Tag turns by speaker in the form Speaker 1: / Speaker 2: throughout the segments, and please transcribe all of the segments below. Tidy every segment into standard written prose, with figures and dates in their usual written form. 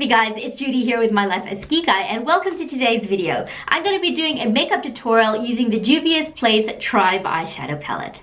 Speaker 1: you guys? It's Judy here with My Life as Kikay, and welcome to today's video. I'm going to be doing a makeup tutorial using the Juviasplace Tribe eyeshadow palette.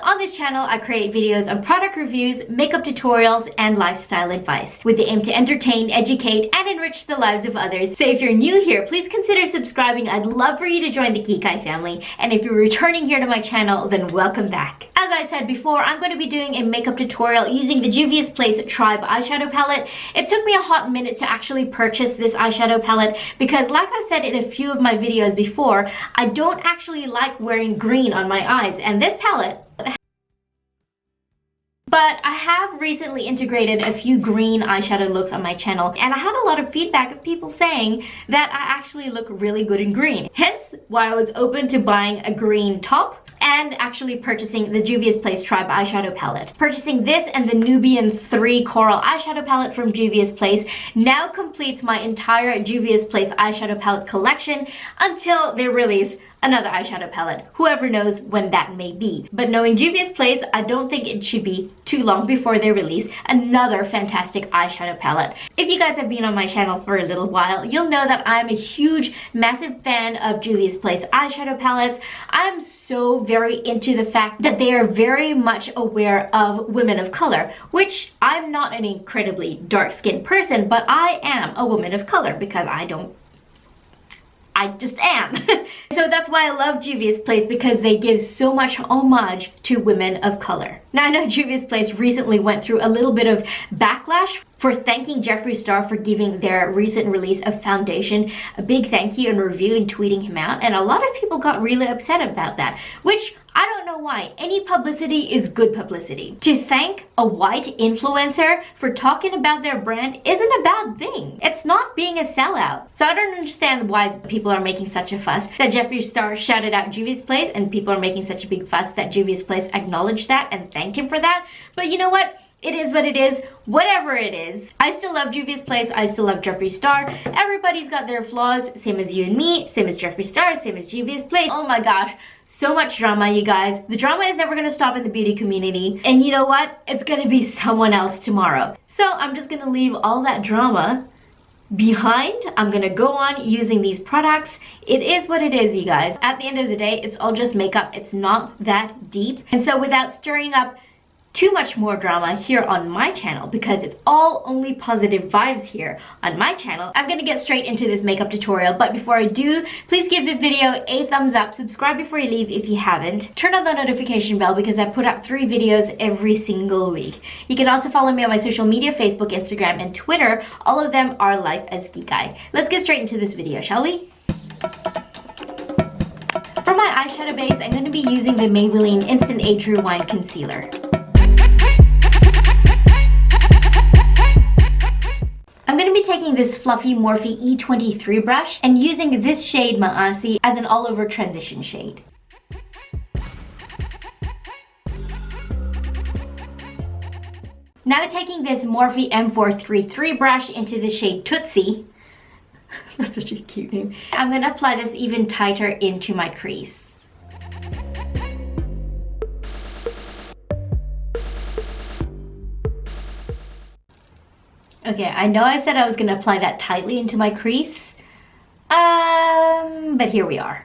Speaker 1: On this channel, I create videos on product reviews, makeup tutorials, and lifestyle advice with the aim to entertain, educate, and enrich the lives of others. So if you're new here, please consider subscribing. I'd love for you to join the Kikay family. And if you're returning here to my channel, then welcome back. As I said before, I'm going to be doing a makeup tutorial using the Juviasplace Tribe eyeshadow palette. It took me a hot minute to actually purchase this eyeshadow palette because, like I've said in a few of my videos before, I don't actually like wearing green on my eyes, and this palette. But I have recently integrated a few green eyeshadow looks on my channel, and I had a lot of feedback of people saying that I actually look really good in green. Hence why I was open to buying a green top and actually purchasing the Juviasplace Tribe eyeshadow palette. Purchasing this and the Nubian 3 Coral eyeshadow palette from Juviasplace now completes my entire Juviasplace eyeshadow palette collection until they release another eyeshadow palette. Whoever knows when that may be. But knowing Juviasplace, I don't think it should be too long before they release another fantastic eyeshadow palette. If you guys have been on my channel for a little while, you'll know that I'm a huge, massive fan of Juviasplace eyeshadow palettes. I'm so very into the fact that they are very much aware of women of color, which I'm not an incredibly dark-skinned person, but I am a woman of color because I just am. So that's why I love Juviasplace, because they give so much homage to women of color. Now I know Juviasplace recently went through a little bit of backlash for thanking Jeffree Star for giving their recent release of foundation a big thank you and review and tweeting him out, and a lot of people got really upset about that, which I don't know why. Any publicity is good publicity. To thank a white influencer for talking about their brand isn't a bad thing. It's not being a sellout. So I don't understand why people are making such a fuss that Jeffree Star shouted out Juviasplace, and people are making such a big fuss that Juviasplace acknowledged that and thanked him for that. But you know what? It is what it is, whatever it is. I still love Juviasplace, I still love Jeffree Star. Everybody's got their flaws, same as you and me, same as Jeffree Star, same as Juviasplace. Oh my gosh, so much drama, you guys. The drama is never gonna stop in the beauty community. And you know what? It's gonna be someone else tomorrow. So I'm just gonna leave all that drama behind. I'm gonna go on using these products. It is what it is, you guys. At the end of the day, it's all just makeup. It's not that deep. And so without stirring up too much more drama here on my channel, because it's all only positive vibes here on my channel, I'm gonna get straight into this makeup tutorial. But before I do, please give the video a thumbs up, subscribe before you leave if you haven't, turn on the notification bell because I put out 3 videos every single week. You can also follow me on my social media, Facebook, Instagram, and Twitter. All of them are Life as Kikay. Let's get straight into this video, shall we? For my eyeshadow base, I'm going to be using the Maybelline Instant Age Rewind Concealer. I'm going to be taking this fluffy Morphe E23 brush and using this shade Maasi as an all-over transition shade. Now taking this Morphe M433 brush into the shade Tootsie. That's such a cute name. I'm going to apply this even tighter into my crease. Okay, I know I said I was going to apply that tightly into my crease, but here we are.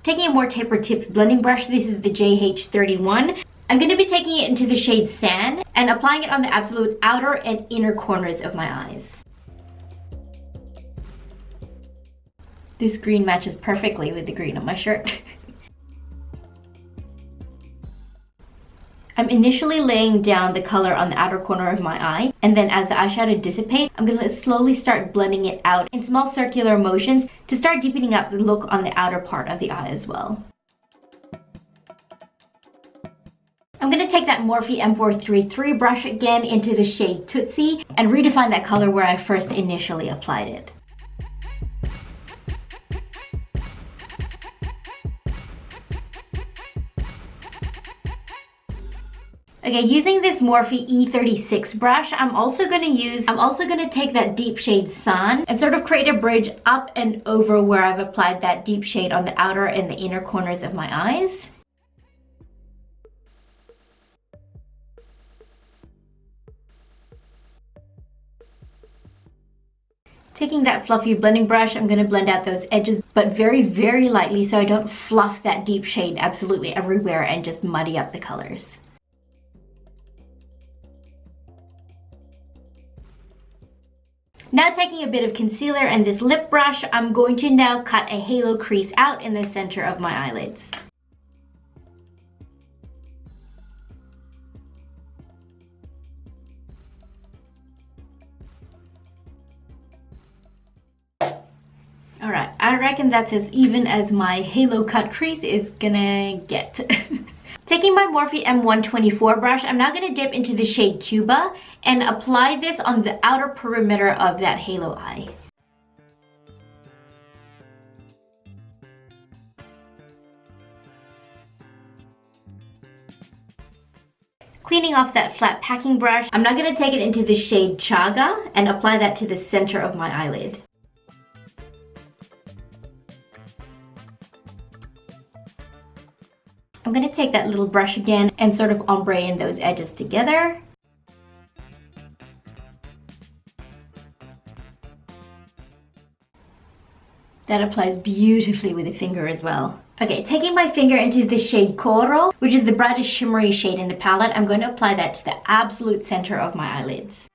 Speaker 1: Taking a more taper-tipped blending brush, this is the JH31. I'm going to be taking it into the shade Sand and applying it on the absolute outer and inner corners of my eyes. This green matches perfectly with the green on my shirt. I'm initially laying down the color on the outer corner of my eye, and then as the eyeshadow dissipates, I'm going to slowly start blending it out in small circular motions to start deepening up the look on the outer part of the eye as well. I'm going to take that Morphe M433 brush again into the shade Tootsie and redefine that color where I first initially applied it. Okay, using this Morphe E36 brush, I'm also going to take that deep shade Sun and sort of create a bridge up and over where I've applied that deep shade on the outer and the inner corners of my eyes. Taking that fluffy blending brush, I'm going to blend out those edges, but very, very lightly so I don't fluff that deep shade absolutely everywhere and just muddy up the colors. Now taking a bit of concealer and this lip brush, I'm going to now cut a halo crease out in the center of my eyelids. Alright, I reckon that's as even as my halo cut crease is gonna get. Taking my Morphe M124 brush, I'm now going to dip into the shade Cuba and apply this on the outer perimeter of that halo eye. Cleaning off that flat packing brush, I'm now going to take it into the shade Chaga and apply that to the center of my eyelid. I'm going to take that little brush again and sort of ombre in those edges together. That applies beautifully with a finger as well. Okay, taking my finger into the shade Coral, which is the brightest shimmery shade in the palette, I'm going to apply that to the absolute center of my eyelids.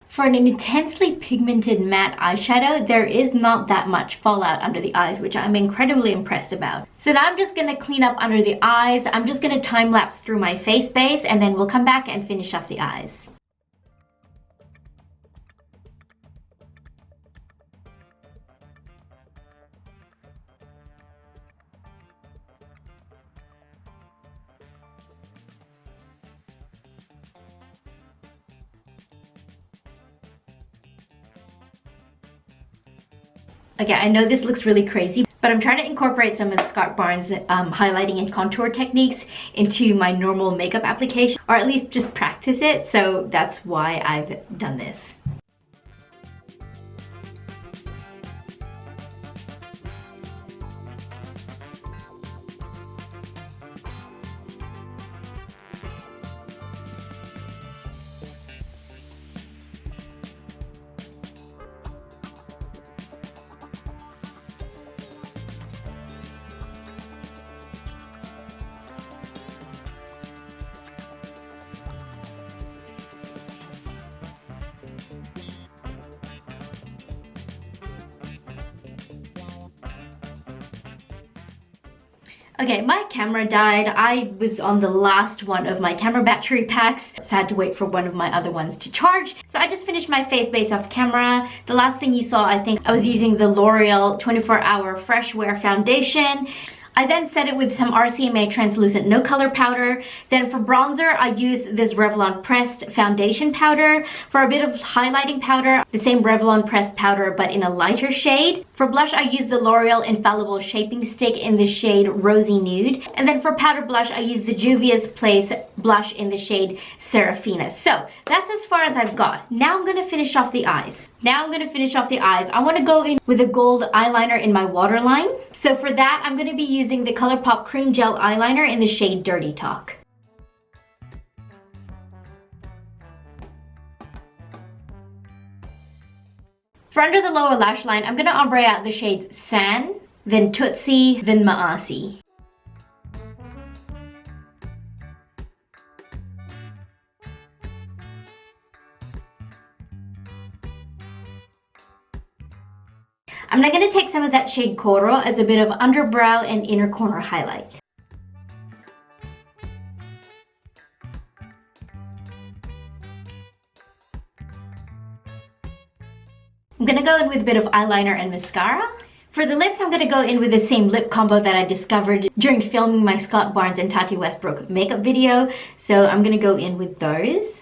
Speaker 1: For an intensely pigmented matte eyeshadow, there is not that much fallout under the eyes, which I'm incredibly impressed about. So now I'm just going to clean up under the eyes. I'm just going to time lapse through my face base and then we'll come back and finish off the eyes. Okay, I know this looks really crazy, but I'm trying to incorporate some of Scott Barnes' highlighting and contour techniques into my normal makeup application, or at least just practice it, so that's why I've done this. Okay, my camera died. I was on the last one of my camera battery packs, so I had to wait for one of my other ones to charge. So I just finished my face base off camera. The last thing you saw, I think, I was using the L'Oreal 24-Hour Fresh Wear Foundation. I then set it with some RCMA translucent no color powder. Then for bronzer, I used this Revlon pressed foundation powder. For a bit of highlighting powder, the same Revlon pressed powder but in a lighter shade. For blush, I used the L'Oreal Infallible Shaping Stick in the shade Rosy Nude. And then for powder blush, I used the Juvia's blush in the shade Serafina. So that's as far as I've got. Now I'm gonna finish off the eyes. I want to go in with a gold eyeliner in my waterline. So for that, I'm going to be using the ColourPop Cream Gel Eyeliner in the shade Dirty Talk. For under the lower lash line, I'm going to ombre out the shades San, then Tootsie, then Maasi. I'm now going to take some of that shade Coral as a bit of underbrow and inner corner highlight. I'm going to go in with a bit of eyeliner and mascara. For the lips, I'm going to go in with the same lip combo that I discovered during filming my Scott Barnes and Tati Westbrook makeup video. So I'm going to go in with those.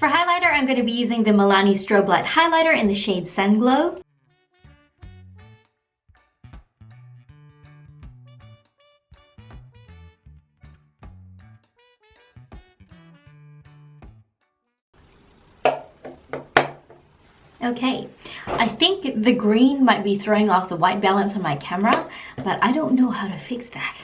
Speaker 1: For highlighter, I'm going to be using the Milani Strobe Light Highlighter in the shade Sun Glow. Okay, I think the green might be throwing off the white balance on my camera, but I don't know how to fix that.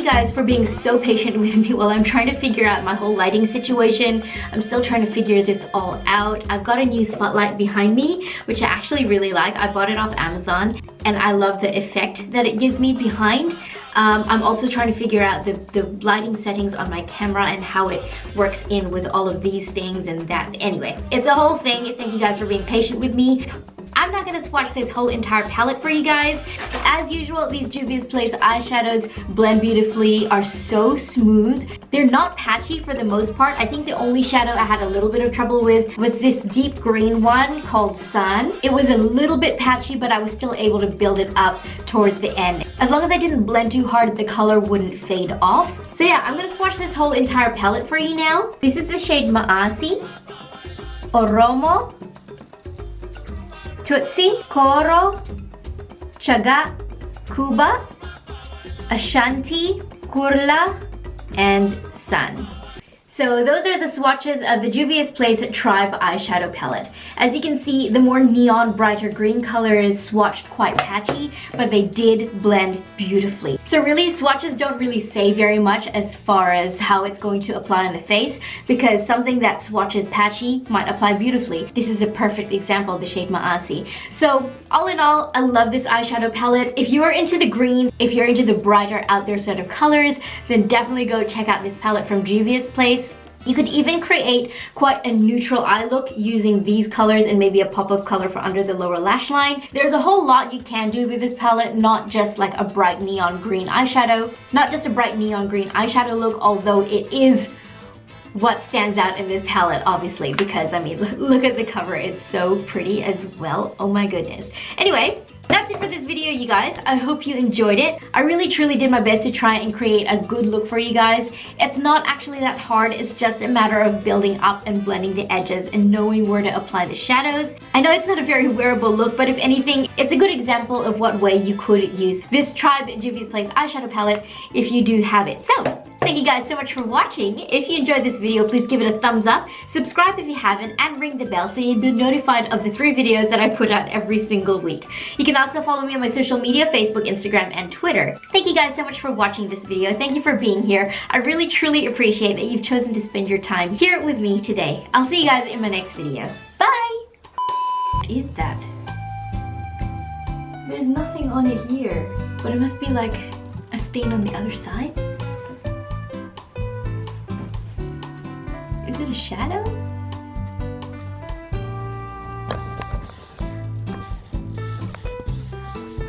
Speaker 1: Guys for being so patient with me while I'm trying to figure out my whole lighting situation. I'm still trying to figure this all out. I've got a new spotlight behind me, which I actually really like. I bought it off Amazon and I love the effect that it gives me behind. I'm also trying to figure out the lighting settings on my camera and how it works in with all of these things and that. Anyway, it's a whole thing. Thank you guys for being patient with me. I'm not gonna swatch this whole entire palette for you guys. As usual, these Juviasplace eyeshadows blend beautifully, are so smooth. They're not patchy for the most part. I think the only shadow I had a little bit of trouble with was this deep green one called Sun. It was a little bit patchy, but I was still able to build it up towards the end. As long as I didn't blend too hard, the color wouldn't fade off. So yeah, I'm gonna swatch this whole entire palette for you now. This is the shade Maasi, Oromo, Tutsi, Koro, Chaga, Kuba, Ashanti, Kurla, and Sun. So those are the swatches of the Juviasplace Tribe eyeshadow palette. As you can see, the more neon, brighter green color is swatched quite patchy, but they did blend beautifully. So really, swatches don't really say very much as far as how it's going to apply on the face, because something that swatches patchy might apply beautifully. This is a perfect example of the shade Maasi. So all in all, I love this eyeshadow palette. If you are into the green, if you're into the brighter out there set of colors, then definitely go check out this palette from Juviasplace. You could even create quite a neutral eye look using these colors and maybe a pop of color for under the lower lash line. There's a whole lot you can do with this palette, not just like a bright neon green eyeshadow. Not just a bright neon green eyeshadow look, although it is what stands out in this palette, obviously, because I mean, look at the cover. It's so pretty as well. Oh my goodness. Anyway, that's it for this video, you guys. I hope you enjoyed it. I really truly did my best to try and create a good look for you guys. It's not actually that hard. It's just a matter of building up and blending the edges and knowing where to apply the shadows. I know it's not a very wearable look, but if anything, it's a good example of what way you could use this Tribe Juviasplace eyeshadow palette if you do have it. So, thank you guys so much for watching. If you enjoyed this video, please give it a thumbs up, subscribe if you haven't, and ring the bell so you'll be notified of the 3 videos that I put out every single week. You can also follow me on my social media, Facebook, Instagram, and Twitter. Thank you guys so much for watching this video. Thank you for being here. I really truly appreciate that you've chosen to spend your time here with me today. I'll see you guys in my next video. Bye! What is that? There's nothing on it here, but it must be like a stain on the other side. Is it a shadow?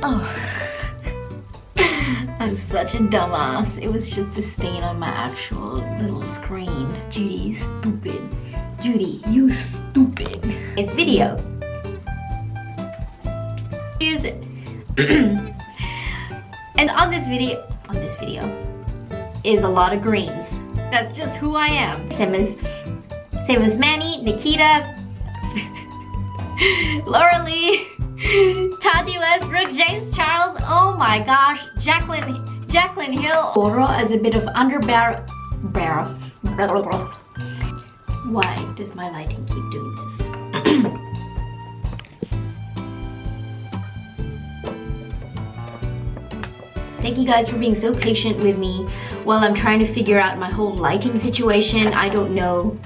Speaker 1: Oh, I'm such a dumbass. It was just a stain on my actual little screen. Judy, you stupid. Judy, you stupid. It's video. Use it. And on this video is a lot of greens. That's just who I am. Same as Manny, Nikita, Laura Lee, Tati Westbrook, James Charles, oh my gosh, Jacqueline Hill. Aura as a bit of underbarrel. Why does my lighting keep doing this? Thank you guys for being so patient with me while I'm trying to figure out my whole lighting situation. I don't know